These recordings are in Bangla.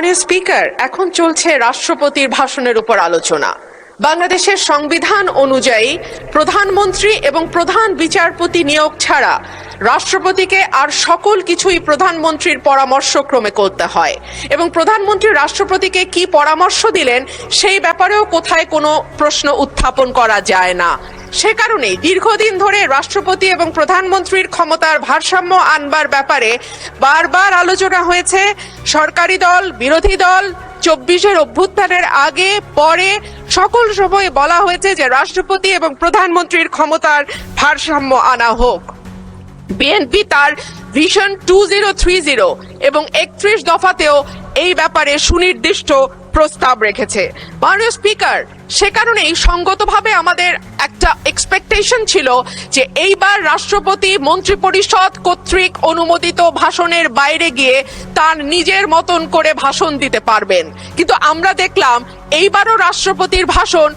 মাননীয় স্পিকার, এখন চলছে রাষ্ট্রপতির ভাষণের উপর আলোচনা। বাংলাদেশের সংবিধান অনুযায়ী প্রধানমন্ত্রী এবং প্রধান বিচারপতি নিয়োগ ছাড়া রাষ্ট্রপতিকে আর সকল কিছুই প্রধানমন্ত্রীর পরামর্শক্রমে করতে হয় এবং প্রধানমন্ত্রী রাষ্ট্রপতিকে কি পরামর্শ দিলেন সেই ব্যাপারেও কোথায় কোনো প্রশ্ন উত্থাপন করা যায় না। সে কারণেই দীর্ঘদিন ধরে রাষ্ট্রপতি এবং প্রধানমন্ত্রীর ক্ষমতার ভারসাম্য আনবার ব্যাপারে বারবার আলোচনা হয়েছে। সরকারি দল, বিরোধী দল, ২৪-এর অভ্যুত্থানের আগে পরে সকল সময় বলা হয়েছে যে রাষ্ট্রপতি এবং প্রধানমন্ত্রীর ক্ষমতার ভারসাম্য আনা হোক। বিএনপি তার ভিশন 2030 এবং 31 দফাতেও এই ব্যাপারে সুনির্দিষ্ট প্রস্তাব রেখেছে। মাননীয় স্পিকার, সে কারণেই সঙ্গতভাবে আমাদের একটা এক্সপেকটেশন ছিল যে এইবার রাষ্ট্রপতি মন্ত্রিপরিষদ কর্তৃক অনুমোদিত ভাষণের বাইরে গিয়ে তার নিজের মতন করে ভাষণ দিতে পারবেন, কিন্তু আমরা দেখলাম এইবারও রাষ্ট্রপতির ভাষণ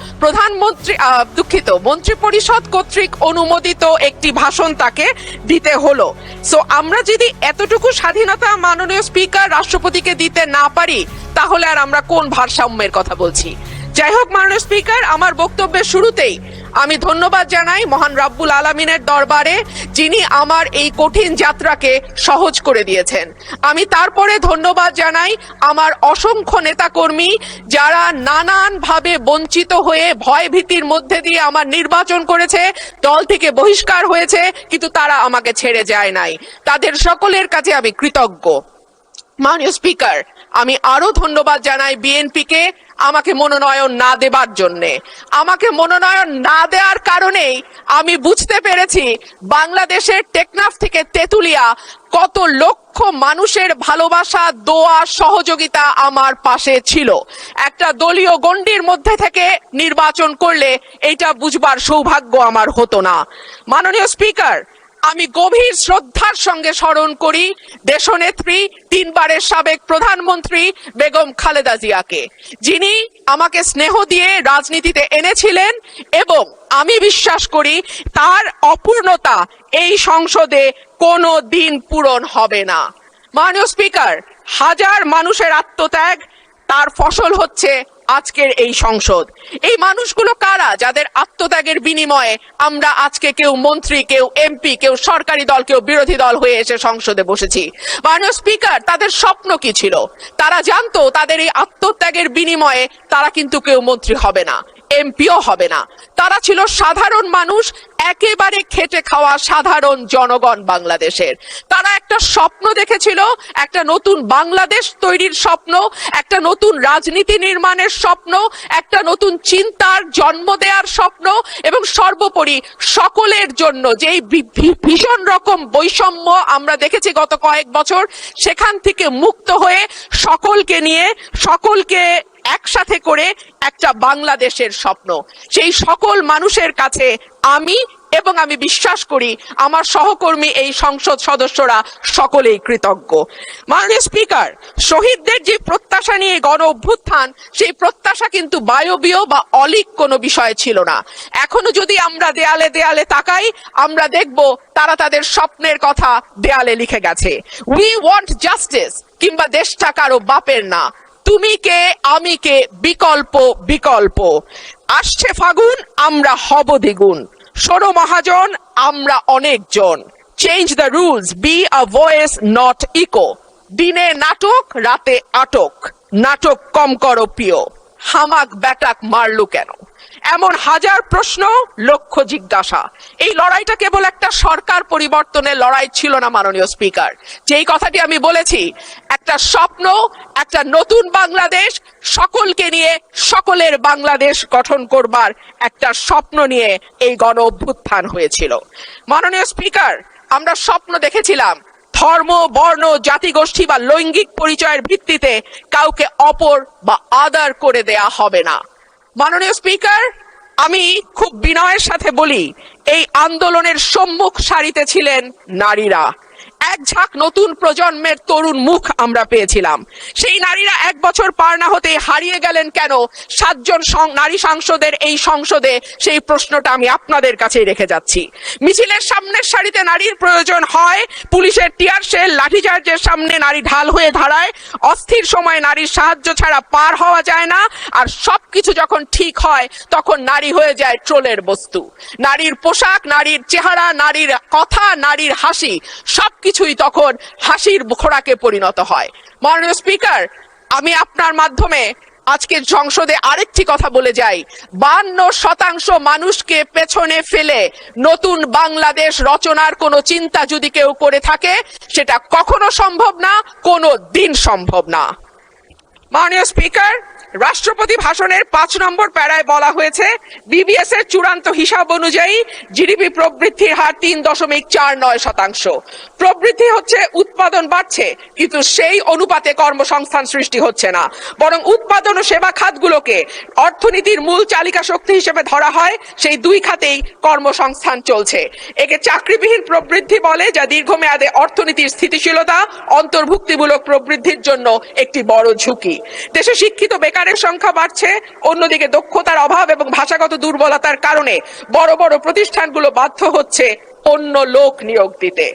মন্ত্রিপরিষদ কর্তৃক অনুমোদিত একটি ভাষণ তাকে দিতে হলো। সো আমরা যদি এতটুকু স্বাধীনতা মাননীয় স্পিকার রাষ্ট্রপতিকে দিতে না পারি তাহলে আর আমরা কোন ভারসাম্যের কথা বলছি? যাই হোক মাননীয় স্পিকার, আমার বক্তব্যের শুরুতেই আমি ধন্যবাদ জানাই মহান রাব্বুল আলামিনের দরবারে, যিনি আমার এই কঠিন যাত্রাকে সহজ করে দিয়েছেন। আমি তারপরে ধন্যবাদ জানাই আমার অসংখ্য নেতাকর্মী যারা নানানভাবে বঞ্চিত হয়ে ভয় ভীতির মধ্যে দিয়ে আমার নির্বাচন করেছে, দল থেকে বহিষ্কার হয়েছে, কিন্তু তারা আমাকে ছেড়ে যায় নাই। তাদের সকলের কাছে আমি কৃতজ্ঞ। মাননীয় স্পিকার, আমি আরো ধন্যবাদ জানাই বিএনপিকে আমাকে মনোনয়ন না দেবার জন্যে। আমাকে মনোনয়ন না দেওয়ার কারণেই আমি বুঝতে পেরেছি বাংলাদেশের টেকনাফ থেকে তেতুলিয়া কত লক্ষ মানুষের ভালোবাসা, দোয়া, সহযোগিতা আমার পাশে ছিল। একটা দলীয় গণ্ডির মধ্যে থেকে নির্বাচন করলে এটা বুঝবার সৌভাগ্য আমার হতো না। মাননীয় স্পিকার, আমি গভীর শ্রদ্ধার সঙ্গে স্মরণ করি দেশনেত্রী, 3 বারের সাবেক প্রধানমন্ত্রী বেগম খালেদা জিয়াকে, যিনি আমাকে স্নেহ দিয়ে রাজনীতিতে এনেছিলেন এবং আমি বিশ্বাস করি তার অপূর্ণতা এই সংসদে কোনো দিন পূরণ হবে না। মাননীয় স্পিকার, হাজার মানুষের আত্মত্যাগ, তার ফসল হচ্ছে আজকের এই সংসদ। এই মানুষগুলো কারা যাদের আত্মত্যাগের বিনিময়ে আমরা আজকে কেউ মন্ত্রী, কেউ এমপি, কেউ সরকারি দল, কেউ বিরোধী দল হয়ে এসে সংসদে বসেছি? মাননীয় স্পিকার, তাদের স্বপ্ন কি ছিল? তারা জানতো তাদের এই আত্মত্যাগের বিনিময়ে তারা কিন্তু কেউ মন্ত্রী হবে না, এমপিও হবে না। তারা ছিল সাধারণ মানুষ, একেবারে খেটে খাওয়া সাধারণ জনগণ বাংলাদেশের। তারা একটা স্বপ্ন দেখেছিল, একটা নতুন বাংলাদেশ তৈরির স্বপ্ন, একটা নতুন রাজনীতি নির্মাণের স্বপ্ন, একটা নতুন চিন্তার জন্ম দেওয়ার স্বপ্ন, এবং সর্বোপরি সকলের জন্য যেই ভীষণ রকম বৈষম্য আমরা দেখেছি গত কয়েক বছর, সেখান থেকে মুক্ত হয়ে সকলকে নিয়ে, সকলকে একসাথে করে একটা বাংলাদেশের স্বপ্ন। সেই সকল মানুষের কাছে আমি এবং আমি বিশ্বাস করি আমার সহকর্মী এই সংসদ সদস্যরা সকলেই কৃতজ্ঞ। মাননীয় স্পিকার, শহীদদের যে প্রত্যাশা নিয়ে গণ অভ্যুত্থান, সেই প্রত্যাশা কিন্তু বায়বীয় বা অলীক কোনো বিষয় ছিল না। এখনো যদি আমরা দেয়ালে দেয়ালে তাকাই, আমরা দেখব তারা তাদের স্বপ্নের কথা দেয়ালে লিখে গেছে। উই ওয়ান্ট জাস্টিস, কিংবা দেশটা কারো বাপের না, তুমি কে আমি কে, বিকল্প বিকল্প। আসছে ফাগুন, আমরা হব দ্বিগুণ। শোনো মহাজন, আমরা অনেকজন। Change the rules, be a voice not echo. দিনে নাটক, রাতে আটক, নাটক কম করো প্রিয়। হামাক ব্যাটাক মারলু কেন? এমন হাজার প্রশ্ন, লক্ষ জিজ্ঞাসা। এই লড়াইটা কেবল একটা সরকার পরিবর্তনের লড়াই ছিল না মাননীয় স্পিকার। যেই কথাটি আমি বলেছি, একটা স্বপ্ন, একটা নতুন বাংলাদেশ, সকলকে নিয়ে সকলের বাংলাদেশ গঠন করবার একটা স্বপ্ন নিয়ে এই গণ অভ্যুত্থান হয়েছিল। মাননীয় স্পিকার, আমরা স্বপ্ন দেখেছিলাম ধর্ম, বর্ণ, জাতিগোষ্ঠী বা লৈঙ্গিক পরিচয়ের ভিত্তিতে কাউকে অপর বা আদার করে দেয়া হবে না। মাননীয় স্পিকার, আমি খুব বিনয়ের সাথে বলি, এই আন্দোলনের সম্মুখ সারিতে ছিলেন নারীরা। এক ঝাঁক নতুন প্রজন্মের তরুণ মুখ আমরা পেয়েছিলাম। সেই নারীরা 1 বছর পার না হতে হারিয়ে গেলেন কেন 7 জন নারী সাংসদের এই সংসদে, সেই প্রশ্নটা আমি আপনাদের কাছে রেখে যাচ্ছি। মিছিলের সামনের সারিতে নারীর প্রয়োজন হয়, পুলিশের টিয়ার শেল লাঠিচার্জের সামনে নারী ঢাল হয়ে দাঁড়ায়। অস্থির সময় নারীর সাহায্য ছাড়া পার হওয়া যায় না, আর সবকিছু যখন ঠিক হয় তখন নারী হয়ে যায় ট্রোলের বস্তু। নারীর পোশাক, নারীর চেহারা, নারীর কথা, নারীর হাসি সবকিছুই তখন হাসির খোরাকে পরিণত হয়। মাননীয় স্পিকার, আমি আপনার মাধ্যমে আজকে সংসদে আরেকটি কথা বলে যাই। 52% মানুষকে পেছনে ফেলে নতুন বাংলাদেশ রচনার কোনো চিন্তা যদি কেউ করে থাকে, সেটা কখনো সম্ভব না, কোনো দিন সম্ভব না। মাননীয় স্পিকার, রাষ্ট্রপতি ভাষণের 5 নম্বর প্যারায় বলা হয়েছে, বিবিএস এর চূড়ান্ত হিসাব অনুযায়ী জিডিপি প্রবৃদ্ধির হার 3.49%। প্রবৃদ্ধি হচ্ছে, উৎপাদন বাড়ছে, কিন্তু সেই অনুপাতে কর্মসংস্থান সৃষ্টি হচ্ছে না, বরং উৎপাদন ও সেবা খাতগুলোকে অর্থনীতির মূল চালিকা শক্তি হিসেবে ধরা হয়। সেই 2 খাতেই কর্মসংস্থান চলছে। একে চাকরিবিহীন প্রবৃদ্ধি বলে, যা দীর্ঘমেয়াদে অর্থনীতির স্থিতিশীলতা, অন্তর্ভুক্তিমূলক প্রবৃদ্ধির জন্য একটি বড় ঝুঁকি। দেশে শিক্ষিত বেকারের সংখ্যা বাড়ছে, অন্যদিকে দক্ষতার অভাব এবং ভাষাগত দুর্বলতার কারণে বড় বড় প্রতিষ্ঠানগুলো বাধ্য হচ্ছে অন্য লোক নিয়োগ দিতে,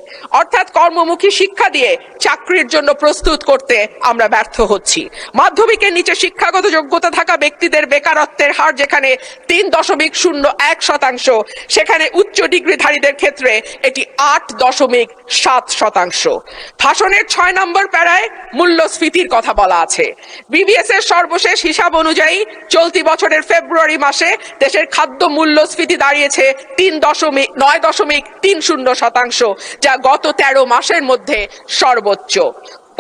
অর্থাৎ কর্মমুখী শিক্ষা দিয়ে চাকরির জন্য প্রস্তুত করতে আমরা ব্যর্থ হচ্ছি। মাধ্যমিকের নিচে শিক্ষাগত যোগ্যতা থাকা ব্যক্তিদের বেকারত্বের হার যেখানে 3.01%, সেখানে উচ্চ ডিগ্রিধারীদের ক্ষেত্রে এটি 8.7%। ভাষণের 6 নম্বর প্যারায় মূল্যস্ফীতির কথা বলা আছে। বিবিএস এর সর্বশেষ হিসাব অনুযায়ী চলতি বছরের ফেব্রুয়ারি মাসে দেশের খাদ্য মূল্যস্ফীতি দাঁড়িয়েছে 9.30%, যা গত 13 মাসের মধ্যে সর্বোচ্চ।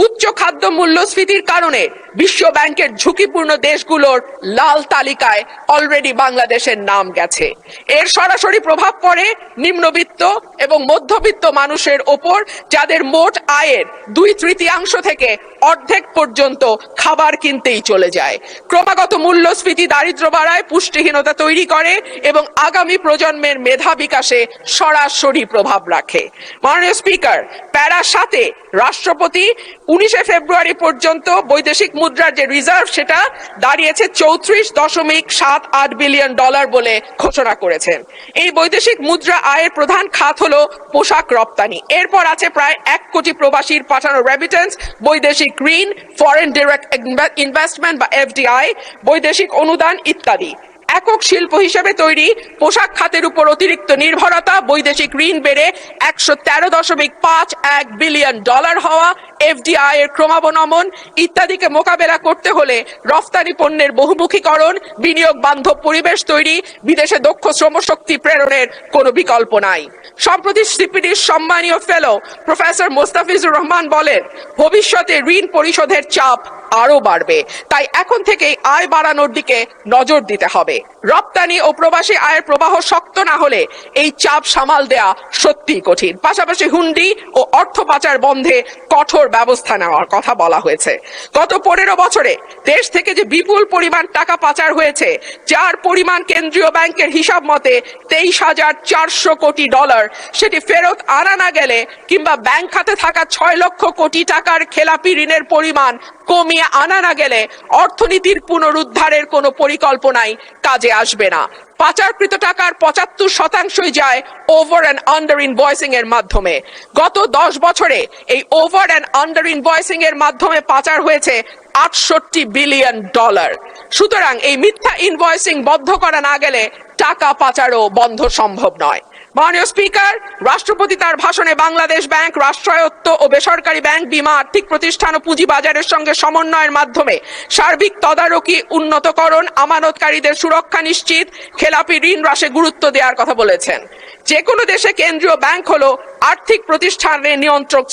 উচ্চ খাদ্য মূল্যস্ফীতির কারণে বিশ্ব ব্যাংকের ঝুঁকিপূর্ণ দেশগুলোর লাল তালিকায় অলরেডি বাংলাদেশের নাম গেছে। এর সরাসরি প্রভাব পড়ে নিম্নবিত্ত এবং মধ্যবিত্ত মানুষের ওপর, যাদের মোট আয়ের 2/3 থেকে অর্ধেক পর্যন্ত খাবার কিনতেই চলে যায়। ক্রমাগত মূল্যস্ফীতি দারিদ্র বাড়ায়, পুষ্টিহীনতা তৈরি করে এবং আগামী প্রজন্মের মেধা বিকাশে সরাসরি প্রভাব রাখে। মাননীয় স্পিকার, প্যারা 7-এ রাষ্ট্রপতি 19 ফেব্রুয়ারি পর্যন্ত বৈদেশিক মুদ্রার যে রিজার্ভ, সেটা দাঁড়িয়েছে $34.78 বিলিয়ন বলে ঘোষণা করেছেন। এই বৈদেশিক মুদ্রা আয়ের প্রধান খাত হলো পোশাক রপ্তানি। এরপর আছে প্রায় 1 কোটি প্রবাসীর পাঠানো রেমিটেন্স, বৈদেশিক ঋণ, ফরেন ডিরেক্ট ইনভেস্টমেন্ট বা FDI, বৈদেশিক অনুদান ইত্যাদি। একক শিল্প হিসেবে তৈরি পোশাক খাতের উপর অতিরিক্ত নির্ভরতা, বৈদেশিক ঋণ বেড়ে $113.51 বিলিয়ন হওয়া, FDI এর ক্রমাবনমন ইত্যাদিকে মোকাবেলা করতে হলে রফতানি পণ্যের বহুমুখীকরণ, বিনিয়োগ বান্ধব পরিবেশ তৈরি, বিদেশে দক্ষ শ্রমশক্তি প্রেরণের কোনো বিকল্প নাই। সম্প্রতি সিপিডির সম্মানীয় ফেলো প্রফেসর মোস্তাফিজুর রহমান বলেন, ভবিষ্যতে ঋণ পরিশোধের চাপ আরো বাড়বে, তাই এখন থেকেই আয় বাড়ানোর দিকে নজর দিতে হবে। রপ্তানি ও প্রবাসী আয়ের প্রবাহ শক্ত না হলে এই চাপ সামাল দেয়া সত্যিই কঠিন। পাশাপাশি হুন্ডি ও অর্থ পাচার বন্ধে কঠোর ব্যবস্থা নেওয়ার কথা বলা হয়েছে। গত 15 বছরে দেশ থেকে যে বিপুল পরিমাণ টাকা পাচার হয়েছে, যার পরিমাণ কেন্দ্রীয় ব্যাংকের হিসাব মতে $23,400 কোটি, সেটি ফেরত আনা না গেলে কিংবা ব্যাংক খাতে থাকা 6 লক্ষ কোটি টাকার খেলাপি ঋণের পরিমাণ কমিয়ে আনা না গেলে অর্থনীতির পুনরুদ্ধারের কোনো পরিকল্পনাই কাজে আসবে না। পাচারকৃত টাকার 75% যায় ওভার অ্যান্ড আন্ডার ইনভয়েসিং এর মাধ্যমে। গত 10 বছরে এই ওভার অ্যান্ড আন্ডার ইনভয়েসিং এর মাধ্যমে পাচার হয়েছে $68 বিলিয়ন। সুতরাং এই মিথ্যা ইনভয়েসিং বন্ধ করা না গেলে টাকা পাচারও বন্ধ সম্ভব নয়। মাননীয় স্পিকার, রাষ্ট্রপতি তার ভাষণে বাংলাদেশ ব্যাংক, রাষ্ট্রায়ত্ত ও বেসরকারি ব্যাংক, বীমা, আর্থিক প্রতিষ্ঠান ও পুঁজিবাজারের সঙ্গে সমন্বয়ের মাধ্যমে সার্বিক তদারকি উন্নতকরণ, আমানতকারীদের সুরক্ষা নিশ্চিত, খেলাপি ঋণ হ্রাসে গুরুত্ব দেওয়ার কথা বলেছেন। যে কোনো দেশে কেন্দ্রীয় ব্যাংক হলো আর্থিক প্রতিষ্ঠানের নিয়ন্ত্রক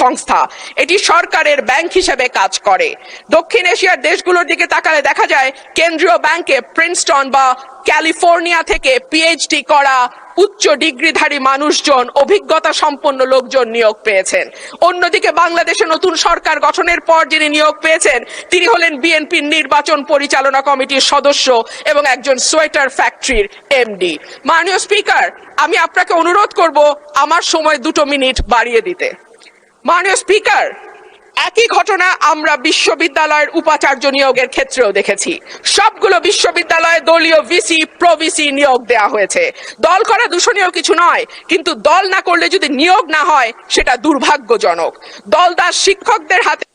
সংস্থা, এটি সরকারের ব্যাংক হিসেবে কাজ করে। দক্ষিণ এশিয়ার দেশগুলোর দিকে তাকালে দেখা যায় কেন্দ্রীয় ব্যাংকে প্রিন্সটন বা ক্যালিফোর্নিয়া থেকে PhD করা উচ্চ ডিগ্রিধারী মানুষজন, অভিজ্ঞতা সম্পন্ন লোকজন নিয়োগ পেয়েছেন। অন্যদিকে বাংলাদেশে নতুন সরকার গঠনের পর যিনি নিয়োগ পেয়েছেন, তিনি হলেন বিএনপির নির্বাচন পরিচালনা কমিটির সদস্য এবং একজন সোয়েটার ফ্যাক্টরির MD। মাননীয় স্পিকার, আমি আপনাকে অনুরোধ করব আমার সময় 2 মিনিট বাড়িয়ে দিতে। মাননীয় স্পিকার, একই ঘটনা আমরা বিশ্ববিদ্যালয়ের উপাচার্য নিয়োগের ক্ষেত্রেও দেখেছি। সবগুলো বিশ্ববিদ্যালয়ে দলীয় ভিসি প্রভিসি নিয়োগ দেয়া হয়েছে। দল করা দূষণীয় কিছু নয়, কিন্তু দল না করলে যদি নিয়োগ না হয় সেটা দুর্ভাগ্যজনক। দলদাস শিক্ষকদের হাতে